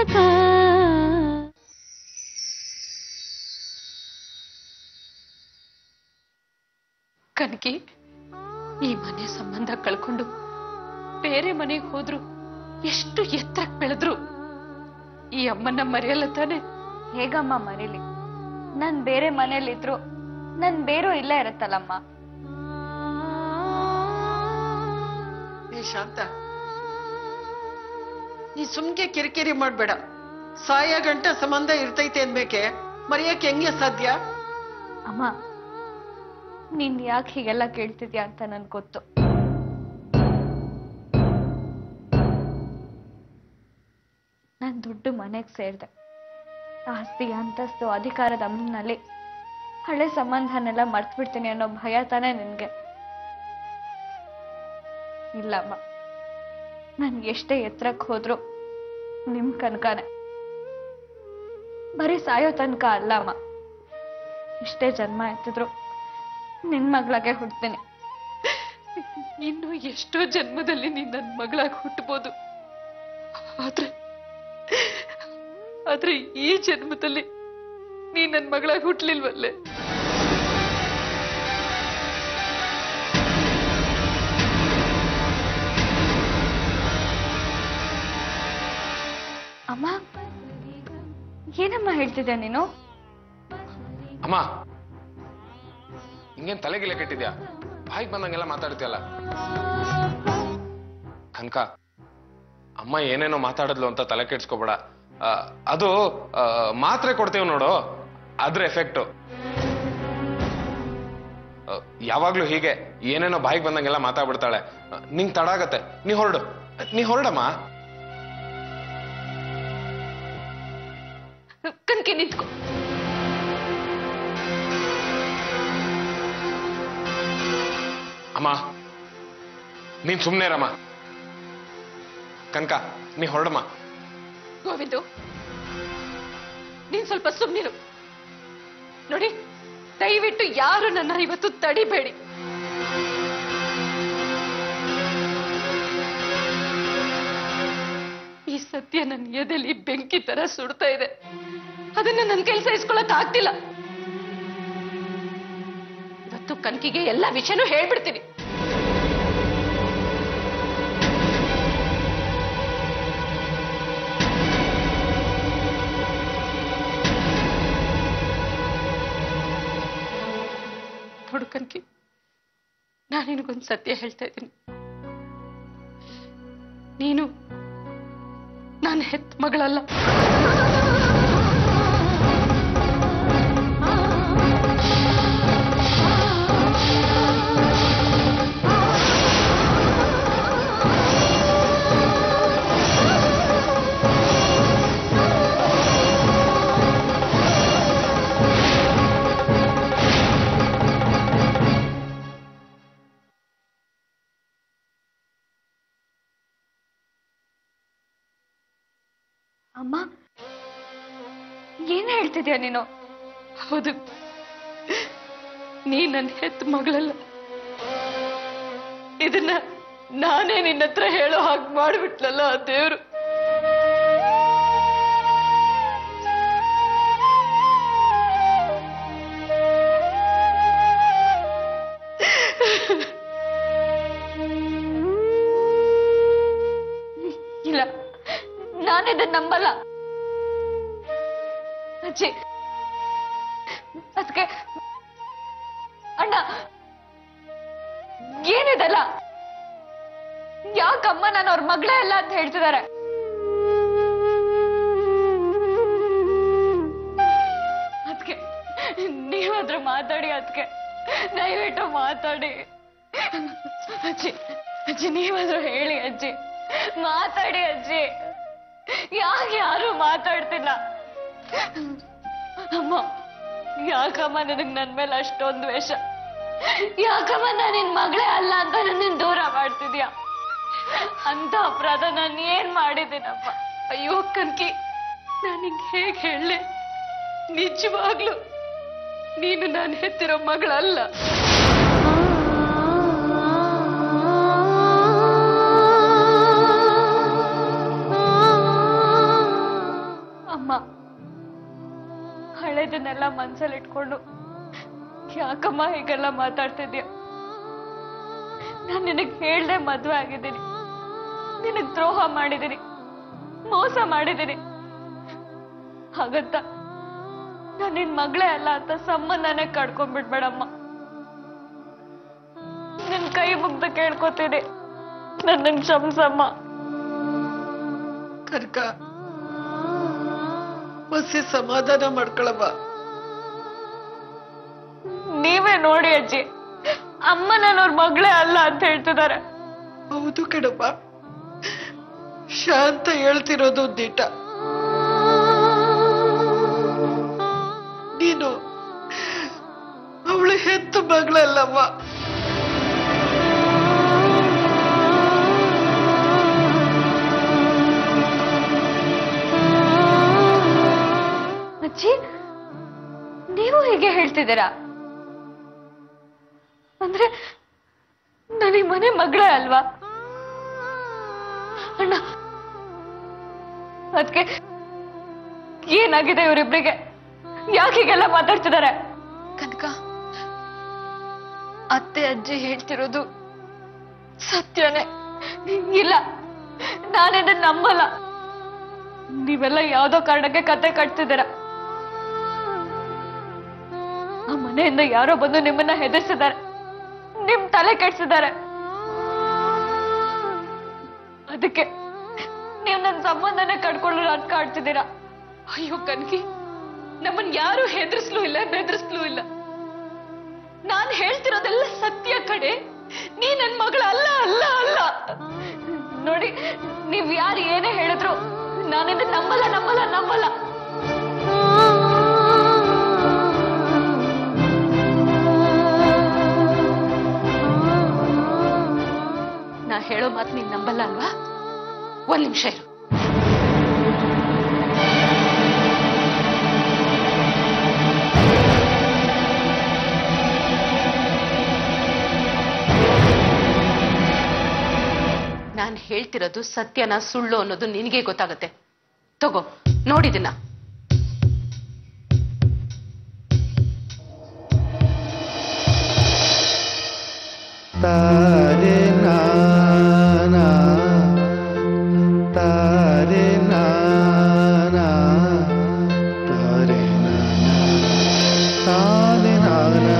ನಾಯಕ. ಕನಕಿ, ಈ ಮನೆ ಸಂಬಂಧ ಕಳ್ಕೊಂಡು ಬೇರೆ ಮನೆಗೆ ಹೋದ್ರು ಎಷ್ಟು ಎತ್ತರಕ್ಕೆ ಬೆಳೆದ್ರು ಈ ಅಮ್ಮನ ಮರೆಯಲ್ಲ ತಾನೆ? ಹೇಗಮ್ಮ ಮರೀಲಿ? ನನ್ ಬೇರೆ ಮನೇಲಿದ್ರು ನನ್ ಬೇರು ಇಲ್ಲೇ ಇರತ್ತಲ್ಲಮ್ಮ. ಶಾಂತ, ನೀ ಸುಮ್ಗೆ ಕಿರಿಕಿರಿ ಮಾಡ್ಬೇಡ. ಸಾಯ ಗಂಟ ಸಂಬಂಧ ಇರ್ತೈತೆ ಅನ್ಬೇಕೆ ಮರೆಯಕ್ಕೆ ಹೆಂಗೆ ಸಾಧ್ಯ? ಅಮ್ಮ, ನೀನ್ ಯಾಕೆ ಹೀಗೆಲ್ಲ ಕೇಳ್ತಿದ್ಯಾ ಅಂತ ನನ್ ಗೊತ್ತು. ನಾನ್ ದುಡ್ಡು ಮನೆಗ್ ಸೇರ್ದೆ. ಆಸ್ತಿ, ಅಂತಸ್ತು, ಅಧಿಕಾರದ ಅಮ್ಮನಲ್ಲಿ ಹಳೆ ಸಂಬಂಧನೆಲ್ಲ ಮರ್ತ್ ಬಿಡ್ತೀನಿ ಅನ್ನೋ ಭಯ ತಾನೇ ನಿನ್ಗೆ? ಇಲ್ಲಮ್ಮ, ನನ್ ಎಷ್ಟೇ ಎತ್ತರಕ್ಕೆ ಹೋದ್ರು ನಿಮ್ ಕನಕನೇ. ಬರೀ ಸಾಯೋ ತನಕ ಅಲ್ಲಮ್ಮ, ಇಷ್ಟೇ ಜನ್ಮ ಎತ್ತಿದ್ರು ನಿನ್ ಮಗಳಾಗೆ ಹುಡ್ತೀನಿ. ಇನ್ನು ಎಷ್ಟೋ ಜನ್ಮದಲ್ಲಿ ನೀನ್ ನನ್ನ ಮಗಳಾಗಿ ಹುಟ್ಟಬಹುದು. ಆದ್ರೆ ಈ ಜನ್ಮದಲ್ಲಿ ನೀ ನನ್ನ ಮಗಳಾಗಿ ಹುಟ್ಲಿಲ್ವಲ್ಲೇ? ಅಮ್ಮ, ಏನಮ್ಮ ಹೇಳ್ತಿದ್ಯಾ ನೀನು? ಅಮ್ಮ, ಹಿಂಗೇನ್ ತಲೆಗಿಲೆ ಕೆಟ್ಟಿದ್ಯಾ? ಬಾಯಿಗೆ ಬಂದಂಗೆಲ್ಲ ಮಾತಾಡ್ತೀಯಲ್ಲ. ಕನಕ, ಅಮ್ಮ ಏನೇನೋ ಮಾತಾಡಿದ್ಲು ಅಂತ ತಲೆ ಕೆಡ್ಸ್ಕೋಬೇಡ. ಅದು ಮಾತ್ರೆ ಕೊಡ್ತೇವ್ ನೋಡು, ಅದ್ರ ಎಫೆಕ್ಟು. ಯಾವಾಗ್ಲೂ ಹೀಗೆ ಏನೇನೋ ಬಾಯಿಗೆ ಬಂದಂಗೆಲ್ಲ ಮಾತಾಡ್ಬಿಡ್ತಾಳೆ. ನಿಂಗ್ ತಡ ಆಗತ್ತೆ. ನೀ ಹೊರಡಮ್ಮ. ಕನಕಿ, ನಿಂತ್ಕೋ. ಅಮ್ಮ, ನೀನ್ ಸುಮ್ನೆ ಇರಮ್ಮ. ಕನಕ, ನೀ ಹೊರಡಮ್ಮ. ಗೋವಿಂದು, ನೀನ್ ಸ್ವಲ್ಪ ಸುಮ್ನಿರು. ನೋಡಿ, ದಯವಿಟ್ಟು ಯಾರು ನನ್ನ ಇವತ್ತು ತಡಿಬೇಡಿ. ಈ ಸತ್ಯ ನನ್ನ ಎದೆಲಿ ಬೆಂಕಿ ತರ ಸುಡ್ತಾ ಇದೆ. ಅದನ್ನ ನನ್ನ ಕೆಲಸ ಇಸ್ಕೊಳಕ್ ಆಗ್ತಿಲ್ಲ. ಇವತ್ತು ಕನಕಿಗೆ ಎಲ್ಲ ವಿಷಯನೂ ಹೇಳ್ಬಿಡ್ತೀನಿ. ನೋಡು ಕನಕಿ, ನಾನು ನಿನಗೊಂದು ಸತ್ಯ ಹೇಳ್ತಾ ಇದ್ದೀನಿ. ನೀನು ನಾನು ಹೆತ್ತ ಮಗಳಲ್ಲ. ಅಮ್ಮ, ಏನ್ ಹೇಳ್ತಿದ್ಯಾ ನೀನು? ಹೌದು, ನೀ ನನ್ನ ಹೆತ್ತ ಮಗಳಲ್ಲ. ಇದನ್ನ ನಾನೇ ನಿನ್ನ ಹತ್ರ ಹೇಳೋ ಹಾಗೆ ಮಾಡ್ಬಿಟ್ಲಲ್ಲ ಆ ದೇವ್ರು. ಇಲ್ಲ, ನಾನಿದನ್ನ ನಂಬಲ್ಲ ಅಜ್ಜಿ. ಅದಕ್ಕೆ ಅಣ್ಣ, ಏನಿದಲ್ಲ? ಯಾಕಮ್ಮ ನಾನು ಅವ್ರ ಮಗಳೇ ಅಲ್ಲ ಅಂತ ಹೇಳ್ತಿದ್ದಾರೆ? ಅದಕ್ಕೆ ನೀವಾದ್ರೂ ಮಾತಾಡಿ. ಅದಕ್ಕೆ ದಯವಿಟ್ಟು ಮಾತಾಡಿ ಅಜ್ಜಿ. ಅಜ್ಜಿ, ನೀವಾದ್ರೂ ಹೇಳಿ ಅಜ್ಜಿ, ಮಾತಾಡಿ ಅಜ್ಜಿ. ಯಾಕೆ ಯಾರು ಮಾತಾಡ್ತಿಲ್ಲ? ಅಮ್ಮ, ಯಾಕಮ್ಮ ನಿನಗ್ ನನ್ ಮೇಲೆ ಅಷ್ಟೊಂದು ದ್ವೇಷ? ಯಾಕಮ್ಮ ನಾನು ನಿನ್ ಮಗಳೇ ಅಲ್ಲ ಅಂತ ನನ್ನ ದೂರ ಮಾಡ್ತಿದ್ಯಾ? ಅಂತ ಅಪರಾಧ ನಾನು ಏನ್ ಮಾಡಿದ್ದೀನಪ್ಪ? ಅಯ್ಯೋ ಕನಕಿ, ನಾನು ಹಿಂಗೆ ಹೇಗೆ ಹೇಳಲಿ? ನಿಜವಾಗ್ಲು ನೀನು ನಾನು ಹೆತ್ತಿರೋ ಮಗಳಲ್ಲ. ಅದನ್ನೆಲ್ಲ ಮನ್ಸಲ್ಲಿ ಇಟ್ಕೊಂಡು ಯಾಕಮ್ಮ ಹೀಗೆಲ್ಲ ಮಾತಾಡ್ತಿದ್ಯಾ? ನಾನು ನಿನಗ್ ಹೇಳ್ದೆ ಮದ್ವೆ ಆಗಿದ್ದೀನಿ, ನಿನಗ್ ದ್ರೋಹ ಮಾಡಿದ್ದೀನಿ, ಮೋಸ ಮಾಡಿದ್ದೀನಿ. ಹಾಗಂತ ನಾನು ನಿನ್ ಮಗಳೇ ಅಲ್ಲ ಅಂತ ಸಂಬಂಧನೇ ಕಡ್ಕೊಂಡ್ಬಿಡ್ಬೇಡಮ್ಮ. ನಿನ್ ಕೈ ಮುಗ್ದು ಕೇಳ್ಕೊತೀನಿ, ನನ್ನ ಕ್ಷಮಿಸಮ್ಮ. ಕನಕ ಮಸಿ ಸಮಾಧಾನ ಮಾಡ್ಕೊಳಮ್ಮ. ನೀವೇ ನೋಡಿ ಅಜ್ಜಿ, ಅಮ್ಮ ನನ್ನವ್ರ ಮಗಳೇ ಅಲ್ಲ ಅಂತ ಹೇಳ್ತಿದ್ದಾರೆ. ಹೌದು ಕಣಮ್ಮ, ಶಾಂತ ಹೇಳ್ತಿರೋದು ದಿಟ. ನೀನು ಅವಳು ಹೆತ್ತ ಮಗಳಲ್ಲಮ್ಮ. ಅಜ್ಜಿ, ನೀವು ಹೀಗೆ ಹೇಳ್ತಿದ್ದೀರಾ? ಅಂದ್ರೆ ನನಗೆ ಮನೆ ಮಗಳೇ ಅಲ್ವಾ? ಅಣ್ಣ, ಅದಕ್ಕೆ ಏನಾಗಿದೆ ಇವರಿಬ್ರಿಗೆ? ಯಾಕೆ ಹೀಗೆಲ್ಲ ಮಾತಾಡ್ತಿದ್ದಾರೆ? ಕನಕ, ಅತ್ತೆ ಅಜ್ಜಿ ಹೇಳ್ತಿರೋದು ಸತ್ಯನೇ. ಇಲ್ಲ, ನಾನಿದನ್ನ ನಂಬಲ್ಲ. ನೀವೆಲ್ಲ ಯಾವ್ದೋ ಕಾರಣಕ್ಕೆ ಕತೆ ಕಟ್ತಿದ್ದೀರ. ಆ ಮನೆಯಿಂದ ಯಾರೋ ಬಂದು ನಿಮ್ಮನ್ನ ಹೆದರ್ಸಿದ್ದಾರೆ, ನಿಮ್ ತಲೆ ಕೆಡ್ಸಿದ್ದಾರೆ. ಅದಕ್ಕೆ ನೀವು ನನ್ನ ಸಂಬಂಧನೇ ಕಟ್ಕೊಳ್ಳೋ ನಾಟಕ ಆಡ್ತಿದ್ದೀರಾ. ಅಯ್ಯೋ ಕನ್ಕಿ, ನಮ್ಮನ್ ಯಾರು ಹೆದರ್ಸ್ಲೂ ಇಲ್ಲ, ಬೆದರ್ಸ್ಲೂ ಇಲ್ಲ. ನಾನ್ ಹೇಳ್ತಿರೋದೆಲ್ಲ ಸತ್ಯ ಕಡೆ. ನೀ ನನ್ ಮಗಳ ಅಲ್ಲ ಅಲ್ಲ ಅಲ್ಲ. ನೋಡಿ, ನೀವ್ ಯಾರು ಏನೇ ಹೇಳಿದ್ರು ನಾನಿಂದ ನಂಬಲ್ಲ ನಂಬಲ್ಲ ನಂಬಲ್ಲ. ನಾ ಹೇಳೋ ಮಾತು ನೀನ್ ನಂಬಲ್ಲ ಅಲ್ವಾ? ಒಂದ್ ನಿಮಿಷ ಇರು. ನಾನ್ ಹೇಳ್ತಿರೋದು ಸತ್ಯನ ಸುಳ್ಳು ಅನ್ನೋದು ನಿನಗೆ ಗೊತ್ತಾಗತ್ತೆ. ತಗೋ ನೋಡಿದನ್ನ. तारे नाना तारे नाना तारे नाना तारे नाना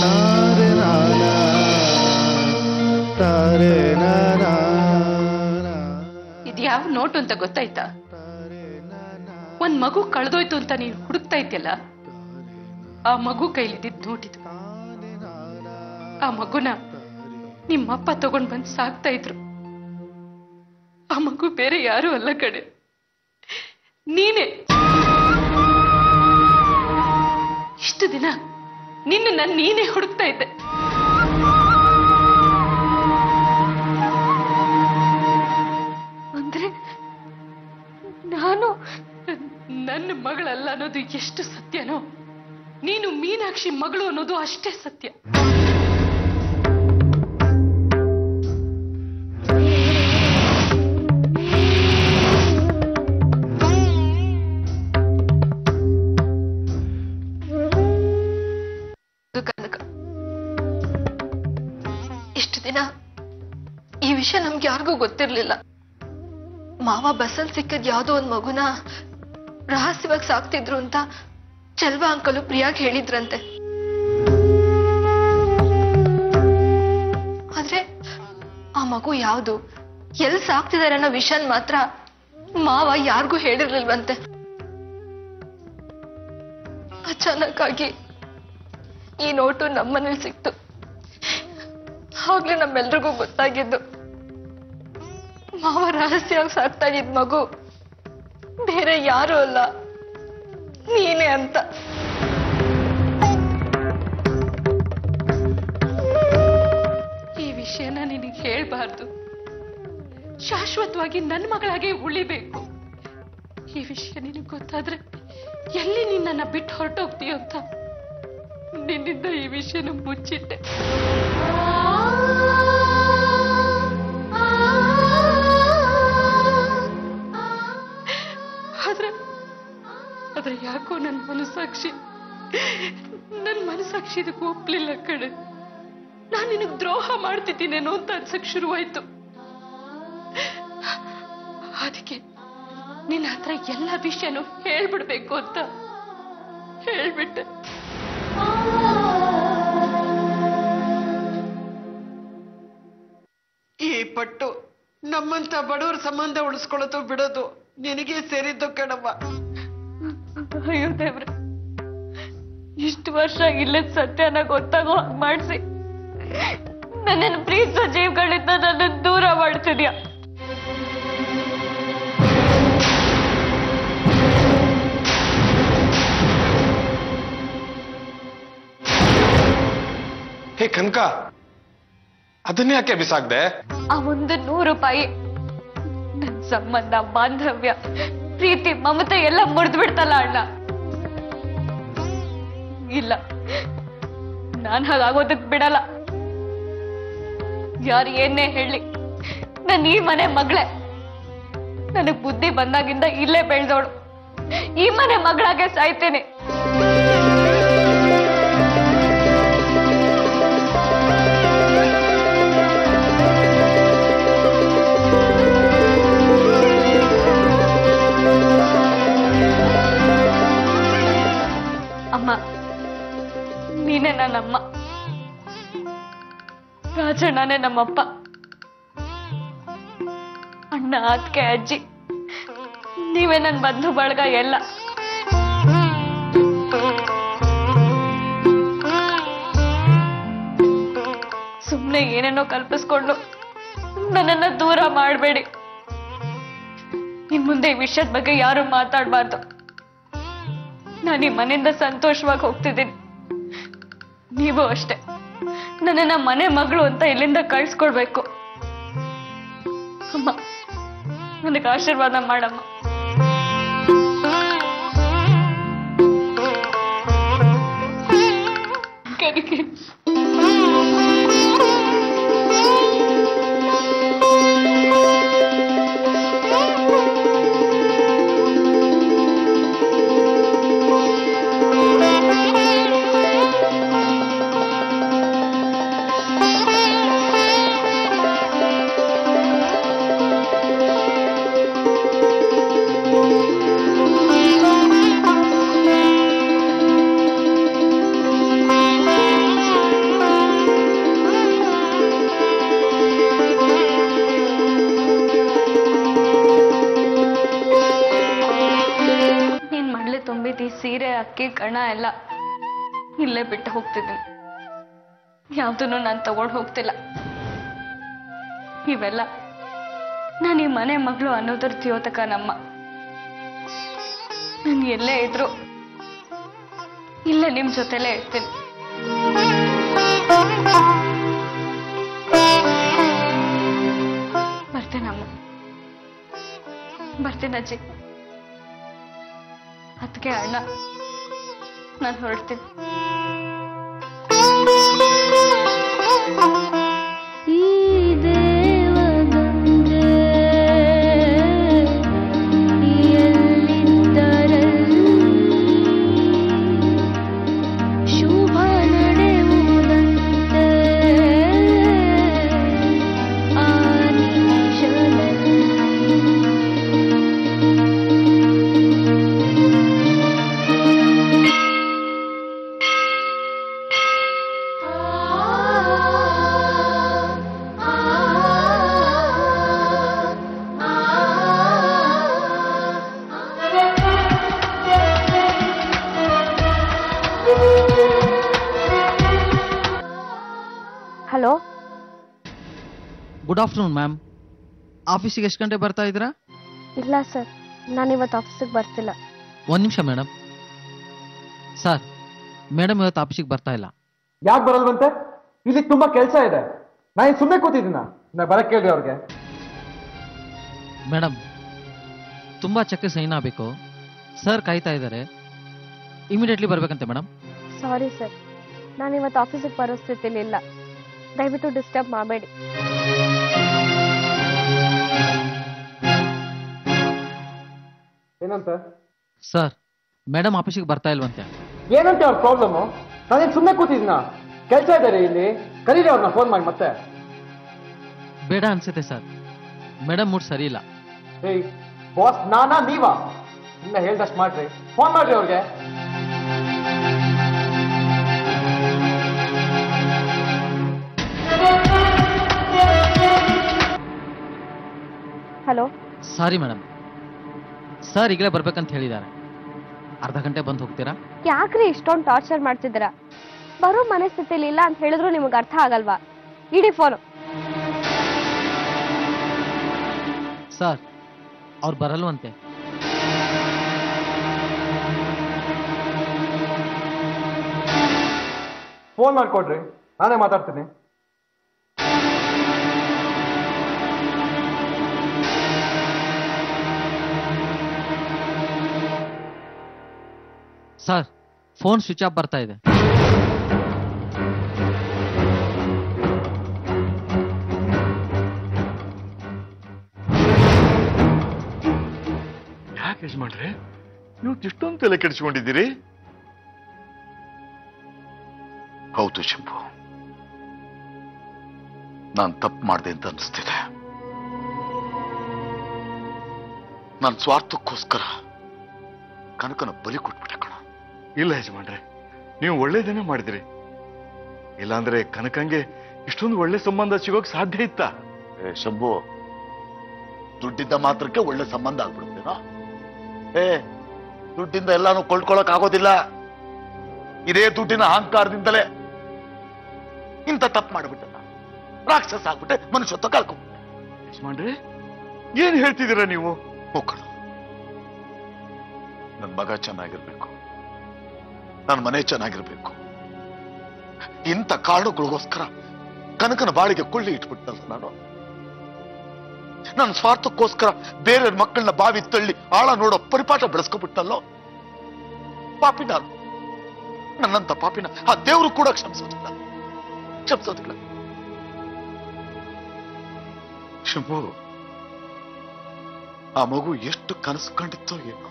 तारे नाना तारे नाना. ಇದ್ಯಾವ ನೋಟು ಅಂತ ಗೊತ್ತಾಯ್ತಾ? ಒಂದ್ ಮಗು ಕಳೆದೋಯ್ತು ಅಂತ ನೀನು ಹುಡುಕ್ತಾ ಇದ್ಯಲ್ಲ, ಆ ಮಗು ಕೈಲಿದ್ದಿದ್ ನೋಟಿದು. ಆ ಮಗುನ ನಿಮ್ಮಪ್ಪ ತಗೊಂಡ್ ಬಂದ್ ಸಾಕ್ತಾ ಇದ್ರು. ಆ ಮಗು ಬೇರೆ ಯಾರು ಅಲ್ಲ ಕಡೆ, ನೀನೇ. ಇಷ್ಟು ದಿನ ನಿನ್ನ ನೀನೇ ಹುಡುಕ್ತಾ ಇದ್ದೆ. ಅಂದ್ರೆ ನಾನು ನನ್ನ ಮಗಳಲ್ಲ ಅನ್ನೋದು ಎಷ್ಟು ಸತ್ಯನೋ, ನೀನು ಮೀನಾಕ್ಷಿ ಮಗಳು ಅನ್ನೋದು ಅಷ್ಟೇ ಸತ್ಯ. ಕನಕ, ಇಷ್ಟು ದಿನ ಈ ವಿಷಯ ನಮ್ಗೆ ಯಾರಿಗೂ ಗೊತ್ತಿರ್ಲಿಲ್ಲ. ಮಾವ ಬಸ್ಸಲ್ಲಿ ಸಿಕ್ಕಿದ್ ಯಾವ್ದೋ ಒಂದ್ ಮಗುನ ರಹಸ್ಯವಾಗಿ ಸಾಕ್ತಿದ್ರು ಅಂತ ಚೆಲ್ವಾ ಅಂಕಲು ಪ್ರಿಯಾಗ್ ಹೇಳಿದ್ರಂತೆ. ಆದ್ರೆ ಆ ಮಗು ಯಾವ್ದು, ಎಲ್ಲಿ ಸಾಕ್ತಿದಾರೆ ಅನ್ನೋ ವಿಷಯನ್ ಮಾತ್ರ ಮಾವ ಯಾರಿಗೂ ಹೇಳಿರ್ಲಿಲ್ವಂತೆ. ಅಚಾನಕ್ ಆಗಿ ಈ ನೋಟು ನಮ್ಮನೇಲಿ ಸಿಕ್ತು. ಆಗ್ಲೇ ನಮ್ಮೆಲ್ರಿಗೂ ಗೊತ್ತಾಗಿದ್ದು, ಮಾವ ರಹಸ್ಯವಾಗಿ ಸಾಕ್ತಾ ಇದ್ದ ಮಗು ಬೇರೆ ಯಾರು ಅಲ್ಲ, ನೀನೇ ಅಂತ. ಈ ವಿಷಯನ ನಿನಗೆ ಹೇಳ್ಬಾರ್ದು. ಶಾಶ್ವತವಾಗಿ ನನ್ನ ಮಗಳಾಗೆ ಉಳಿಬೇಕು. ಈ ವಿಷಯ ನಿನಗೆ ಗೊತ್ತಾದ್ರೆ ಎಲ್ಲಿ ನಿನ್ನನ್ನ ಬಿಟ್ಟು ಹೊರಟೋಗ್ತೀಯೋ ಅಂತ ನಿನ್ನಿಂದ ಈ ವಿಷಯನ ಮುಚ್ಚಿಟ್ಟೆ. ಆದ್ರೆ ಮೀನಾಕ್ಷಿ ಇದಕ್ಕೆ ಒಪ್ಲಿಲ್ಲ ಕಣೆ. ನಾನು ನಿನಗ್ ದ್ರೋಹ ಮಾಡ್ತಿದ್ದೀನೇನೋ ಅಂತ ಅನ್ಸಕ್ ಶುರುವಾಯ್ತು. ಅದಕ್ಕೆ ನಿನ್ನ ಹತ್ರ ಎಲ್ಲ ವಿಷಯನೂ ಹೇಳ್ಬಿಡ್ಬೇಕು ಅಂತ ಹೇಳ್ಬಿಟ್ಟೆ. ಈ ಪಟ್ಟು ನಮ್ಮಂತ ಬಡವರ ಸಂಬಂಧ ಉಳಿಸ್ಕೊಳ್ಳೋದು ಬಿಡೋದು ನಿನಗೆ ಸೇರಿದ್ದು ಕಣವ್ವ. ಅಯ್ಯೋ ದೇವ್ರೆ, ಇಷ್ಟು ವರ್ಷ ಇಲ್ಲದ ಸತ್ಯನ ಗೊತ್ತಾಗೋ ಹಾಗೆ ಮಾಡಿಸಿ ನನ್ನನ್ನು ಪ್ರೀತಿಸೋ ಜೀವಗಳಿಂದ ನನ್ನ ದೂರ ಮಾಡ್ತಿದ್ಯಾ. ಹೇ ಕನಕ, ಅದನ್ನೇ ಯಾಕೆ ಬಿಸಾಕ್ದೆ? ಆ ಒಂದು 100 ರೂಪಾಯಿ ನನ್ನ ಸಂಬಂಧ, ಬಾಂಧವ್ಯ, ಪ್ರೀತಿ, ಮಮತೆ ಎಲ್ಲ ಮುರಿದು ಬಿಡ್ತಲ್ಲ ಅಣ್ಣ. ಇಲ್ಲ, ನಾನ್ ಹಾಗಾಗೋದಕ್ ಬಿಡಲ್ಲ. ಯಾರು ಏನೇ ಹೇಳಿ, ನಾನು ಈ ಮನೆ ಮಗಳೇ. ನನಗ್ ಬುದ್ಧಿ ಬಂದಾಗಿಂದ ಇಲ್ಲೇ ಬೆಳೆದವಳು. ಈ ಮನೆ ಮಗಳಾಗೆ ಸಾಯ್ತೇನೆ. ಅಮ್ಮ, ನೀನೇ ನನ್ನಮ್ಮ, ರಾಜಣ್ಣನೇ ನಮ್ಮಪ್ಪ, ಅಣ್ಣ, ಅತ್ತಿಗೆ, ಅಜ್ಜಿ, ನೀವೇ ನನ್ನ ಬಂಧು ಬಳಗ ಎಲ್ಲ. ಸುಮ್ಮನೆ ಏನೇನೋ ಕಲ್ಪಿಸ್ಕೊಂಡು ನನ್ನನ್ನ ದೂರ ಮಾಡಬೇಡಿ. ಇನ್ ಮುಂದೆ ಈ ವಿಷಯದ ಬಗ್ಗೆ ಯಾರು ಮಾತಾಡಬಾರ್ದು. ನಾನು ಈ ಮನೆಯಿಂದ ಸಂತೋಷವಾಗಿ ಹೋಗ್ತಿದ್ದೀನಿ. ನೀವು ಅಷ್ಟೇ ನನ್ನನ್ನ ಮನೆ ಮಗಳು ಅಂತ ಇಲ್ಲಿಂದ ಕಳ್ಸ್ಕೊಡ್ಬೇಕು. ಅಮ್ಮ, ನನಗೆ ಆಶೀರ್ವಾದ ಮಾಡಮ್ಮ. ಕನಕೆ, ತುಂಬಿದ ಸೀರೆ, ಅಕ್ಕಿ, ಕಣ ಎಲ್ಲ ಇಲ್ಲೇ ಬಿಟ್ಟು ಹೋಗ್ತಿದ್ದೀನಿ. ಯಾವ್ದನ್ನು ನಾನು ತಗೊಂಡು ಹೋಗ್ತಿಲ್ಲ. ಇವೆಲ್ಲ ನಾನು ಈ ಮನೆ ಮಗಳು ಅನ್ನೋದ್ರ ದ್ಯೋತಕ ನಮ್ಮ. ನಾನು ಎಲ್ಲೇ ಇದ್ರು ಇಲ್ಲೇ ನಿಮ್ ಜೊತೆಲೇ ಇರ್ತೀನಿ. ಬರ್ತೀನಮ್ಮ, ಬರ್ತೀನಿ ಅಜ್ಜಿ. ಅದಕ್ಕೆ ಅಣ್ಣ, ನಾನು ಹೊರಡ್ತೀನಿ. Hello, good afternoon ma'am. ಆಫೀಸಿಗೆ ಎಷ್ಟು ಗಂಟೆ ಬರ್ತಾ ಇದ್ದೀರಾ? ಇಲ್ಲ ಸರ್, ನಾನಿವತ್ತು ಆಫೀಸಿಗೆ ಬರ್ತಿಲ್ಲ. ಒಂದು ನಿಮಿಷ ಮೇಡಮ್. ಸರ್, ಮೇಡಮ್ ಇವತ್ತು ಆಫೀಸಿಗೆ ಬರ್ತಾ ಇಲ್ಲ. ಯಾಕೆ ಬರಲ್ವಂತೆ? ಇಲ್ಲಿ ತುಂಬಾ ಕೆಲಸ ಇದೆ. ನಾನು ಸುಮ್ಮನೆ ಕೂತಿದ್ದೀನ. ನಾ ಬರಕ್ಕೆ ಕೇಳ್ರಿ ಅವ್ರಿಗೆ. ಮೇಡಮ್, ತುಂಬ ಚೆಕ್ ಸೈನ್ ಆಗಬೇಕು. ಸರ್ ಕಾಯ್ತಾ ಇದ್ದಾರೆ. ಇಮಿಡಿಯೇಟ್ಲಿ ಬರ್ಬೇಕಂತೆ ಮೇಡಮ್. ಸಾರಿ ಸರ್, ನಾನಿವತ್ತು ಆಫೀಸಿಗೆ ಬರೋ ಸ್ಥಿತಿಲಿ ಇಲ್ಲ. ದಯವಿಟ್ಟು ಡಿಸ್ಟರ್ಬ್ ಮಾಡಬೇಡಿ. ಏನಂತ? ಸರ್, ಮೇಡಮ್ ಆಫೀಸಿಗೆ ಬರ್ತಾ ಇಲ್ವಂತೆ. ಏನಂತೆ ಅವ್ರ ಪ್ರಾಬ್ಲಮ್? ನಾನೇನು ಸುಮ್ಮನೆ ಕೂತಿದ್ದೀನ? ಕೆಲಸ ಇದ್ದಾರೆ ಇಲ್ಲಿ, ಕರೀರಿ ಅವ್ರನ್ನ ಫೋನ್ ಮಾಡಿ ಮತ್ತೆ. ಬೇಡ ಅನ್ಸುತ್ತೆ ಸರ್, ಮೇಡಮ್ ಮೂಡ್ ಸರಿ ಇಲ್ಲ. ಏಯ್ ಬಾಸ್, ನಾನಾ ನೀವಾ? ಇನ್ನ ಹೇಳ್ದಷ್ಟು ಮಾಡ್ರಿ, ಫೋನ್ ಮಾಡ್ರಿ ಅವ್ರಿಗೆ. ಹಲೋ. ಸಾರಿ ಮೇಡಮ್, ಸರ್ ಈಗಲೇ ಬರ್ಬೇಕಂತ ಹೇಳಿದ್ದಾರೆ. ಅರ್ಧ ಗಂಟೆ ಬಂದು ಹೋಗ್ತೀರಾ? ಯಾಕ್ರಿ ಇಷ್ಟೊಂದು ಟಾರ್ಚರ್ ಮಾಡ್ತಿದ್ದೀರಾ? ಬರೋ ಮನಸ್ಥಿತಿಲಿ ಇಲ್ಲ ಅಂತ ಹೇಳಿದ್ರು ನಿಮಗೆ ಅರ್ಥ ಆಗಲ್ವಾ? ಇಡೀ ಫೋನು. ಸರ್ ಅವ್ರು ಬರಲ್ವಂತೆ. ಫೋನ್ ಮಾಡ್ಕೊಡ್ರಿ, ನಾನೇ ಮಾತಾಡ್ತೀನಿ. ಸರ್ ಫೋನ್ ಸ್ವಿಚ್ ಆಫ್ ಬರ್ತಾ ಇದೆ. ಯಾಕೆ ಯಜಮಾನ್ರೆ ನೀವು ಇಷ್ಟೊಂದು ತಲೆ ಕೆಡಿಸ್ಕೊಂಡಿದ್ದೀರಿ? ಹೌದು ಶಂಭು, ನಾನು ತಪ್ಪು ಮಾಡಿದೆ ಅಂತ ಅನಿಸ್ತಿದೆ. ನನ್ನ ಸ್ವಾರ್ಥಕ್ಕೋಸ್ಕರ ಕನಕನ ಬಲಿ ಕೊಟ್ಬಿಟ್ಟೆ ಕಣ. ಇಲ್ಲ ಯಜಮಾನ್ರೆ, ನೀವು ಒಳ್ಳೇದೇನೆ ಮಾಡಿದ್ರಿ. ಇಲ್ಲಾಂದ್ರೆ ಕನಕಂಗೆ ಇಷ್ಟೊಂದು ಒಳ್ಳೆ ಸಂಬಂಧ ಸಿಗೋಕ್ ಸಾಧ್ಯ ಇತ್ತ? ಶಂಭು, ದುಡ್ಡಿದ್ದ ಮಾತ್ರಕ್ಕೆ ಒಳ್ಳೆ ಸಂಬಂಧ ಆಗ್ಬಿಡುತ್ತೇನೋ? ದುಡ್ಡಿಂದ ಎಲ್ಲಾನು ಕೊಂಡ್ಕೊಳಕ್ ಆಗೋದಿಲ್ಲ. ಇದೇ ದುಡ್ಡಿನ ಅಹಂಕಾರದಿಂದಲೇ ಇಂಥ ತಪ್ಪು ಮಾಡ್ಬಿಟ್ಟೆ. ರಾಕ್ಷಸ ಆಗ್ಬಿಟ್ಟೆ, ಮನುಷ್ಯತ್ವ ಕಳ್ಕೊಂಡ್ಬಿಟ್ಟೆ. ಯಜಮಾನ್ರೆ ಏನ್ ಹೇಳ್ತಿದ್ದೀರಾ ನೀವು? ಹೋಗೋಣ, ನನ್ನ ಮಗ ಚೆನ್ನಾಗಿರ್ಬೇಕು, ನನ್ನ ಮನೆ ಚೆನ್ನಾಗಿರ್ಬೇಕು. ಇಂಥ ಕಾರಣಗಳಿಗೋಸ್ಕರ ಕನಕನ ಬಾಳಿಗೆ ಕೊಳ್ಳಿ ಇಟ್ಬಿಟ್ಟಲ್ಲ ನಾನು. ನನ್ನ ಸ್ವಾರ್ಥಕ್ಕೋಸ್ಕರ ಬೇರೆ ಮಕ್ಕಳನ್ನ ಬಾವಿ ತಳ್ಳಿ ಆಳ ನೋಡೋ ಪರಿಪಾಠ ಬೆಳೆಸ್ಕೊಬಿಟ್ಟಲ್ಲೋ. ಪಾಪಿ ನಾನು, ನನ್ನಂತ ಪಾಪಿನ ಆ ದೇವರು ಕೂಡ ಕ್ಷಮಿಸೋದಿಲ್ಲ. ಶಂಭು, ಆ ಮಗು ಎಷ್ಟು ಕನಸು ಕಂಡಿತ್ತೋ ಏನೋ.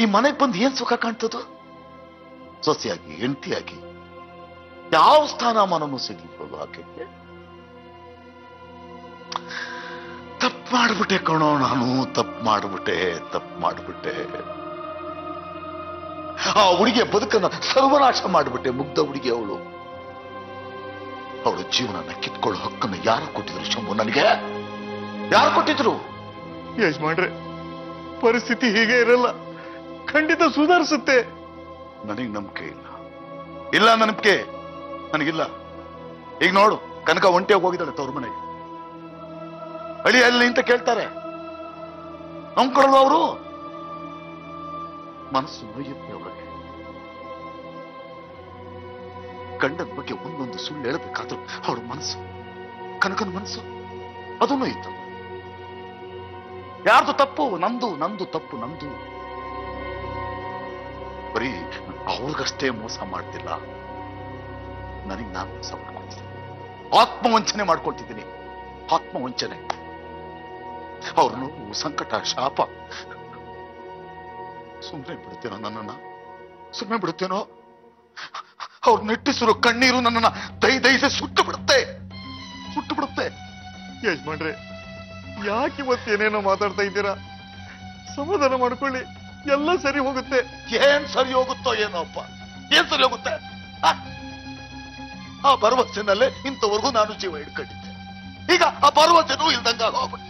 ಈ ಮನೆಗೆ ಬಂದು ಏನ್ ಸುಖ ಕಾಣ್ತದೋ? ಸೊಸೆಯಾಗಿ, ಹೆಂಡತಿಯಾಗಿ ಯಾವ ಸ್ಥಾನಮಾನನೂ ಸಿಗ್ಲಿಲ್ಲ ಆಕೆಗೆ. ತಪ್ಪು ಮಾಡ್ಬಿಟ್ಟೆ ಕಣೋ ನಾನು, ತಪ್ಪು ಮಾಡ್ಬಿಟ್ಟೆ. ಆ ಹುಡುಗಿಯ ಬದುಕನ್ನ ಸರ್ವನಾಶ ಮಾಡ್ಬಿಟ್ಟೆ. ಮುಗ್ಧ ಹುಡುಗಿ ಅವಳು. ಅವಳ ಜೀವನನ ಕಿತ್ಕೊಳ್ಳೋ ಹಕ್ಕನ್ನು ಯಾರು ಕೊಟ್ಟಿದ್ರು ಶಂಭು? ನನಗೆ ಯಾರು ಕೊಟ್ಟಿದ್ರು? ಯಜಮಾನ್ರೆ, ಪರಿಸ್ಥಿತಿ ಹೀಗೆ ಇರಲ್ಲ, ಖಂಡಿತ ಸುಧಾರಿಸುತ್ತೆ. ನನಗೆ ನಂಬಿಕೆ ಇಲ್ಲ ನಂಬಿಕೆ ನನಗಿಲ್ಲ. ಈಗ ನೋಡು, ಕನಕ ಒಂಟಿಯಾಗಿ ಹೋಗಿದ್ದಾಳೆ ತವ್ರ ಮನೆಗೆ. ಅಳಿ ಅಲ್ಲಿ ಅಂತ ಕೇಳ್ತಾರೆ, ನಂಬ್ಕೊಳಲ್ವ ಅವರು? ಮನಸ್ಸು ನೋಯುತ್ತೆ ಅವಳಿಗೆ. ಗಂಡನ ಬಗ್ಗೆ ಒಂದೊಂದು ಸುಳ್ಳು ಹೇಳಬೇಕಾದ್ರೂ ಅವಳ ಮನಸ್ಸು, ಕನಕನ ಮನಸ್ಸು ಅದನ್ನೂ ಇತ್ತು. ಯಾರ್ದು ತಪ್ಪು? ನಂದು ತಪ್ಪು. ಬರೀ ಅವ್ರಿಗಷ್ಟೇ ಮೋಸ ಮಾಡ್ತಿಲ್ಲ, ನನಗೆ ನಾನು ಮೋಸ ಮಾಡ್ಕೊಳ್ತೀನಿ. ಆತ್ಮವಂಚನೆ ಮಾಡ್ಕೊಳ್ತಿದ್ದೀನಿ, ಆತ್ಮವಂಚನೆ. ಅವ್ರ ನೋವು, ಸಂಕಟ, ಶಾಪ ಸುಮ್ಮನೆ ಬಿಡುತ್ತೇನೋ? ನನ್ನನ್ನ ಸುಮ್ಮನೆ ಬಿಡುತ್ತೇನೋ? ಅವ್ರ ನೆಟ್ಟಿಸಿರೋ ಕಣ್ಣೀರು ನನ್ನನ್ನ ದಹಿಸಿ ಸುಟ್ಟು ಬಿಡುತ್ತೆ. ಯಜಮಾನ್ರೆ, ಯಾಕೆ ಇವತ್ತೇನೇನೋ ಮಾತಾಡ್ತಾ ಇದ್ದೀರಾ? ಸಮಾಧಾನ ಮಾಡ್ಕೊಳ್ಳಿ, ಎಲ್ಲ ಸರಿ ಹೋಗುತ್ತೆ. ಏನ್ ಸರಿ ಹೋಗುತ್ತೋ ಏನೋ ಅಪ್ಪ, ಏನ್ ಸರಿ ಹೋಗುತ್ತೆ? ಆ ಭರವಸೆನಲ್ಲೇ ಇಂಥವರೆಗೂ ನಾನು ಜೀವ ಹಿಡ್ಕೊಂಡಿದ್ದೆ. ಈಗ ಆ ಭರವಸೆನೂ ಇಲ್ದಂಗ ಹೋಗ್ಬಿಟ್ಟು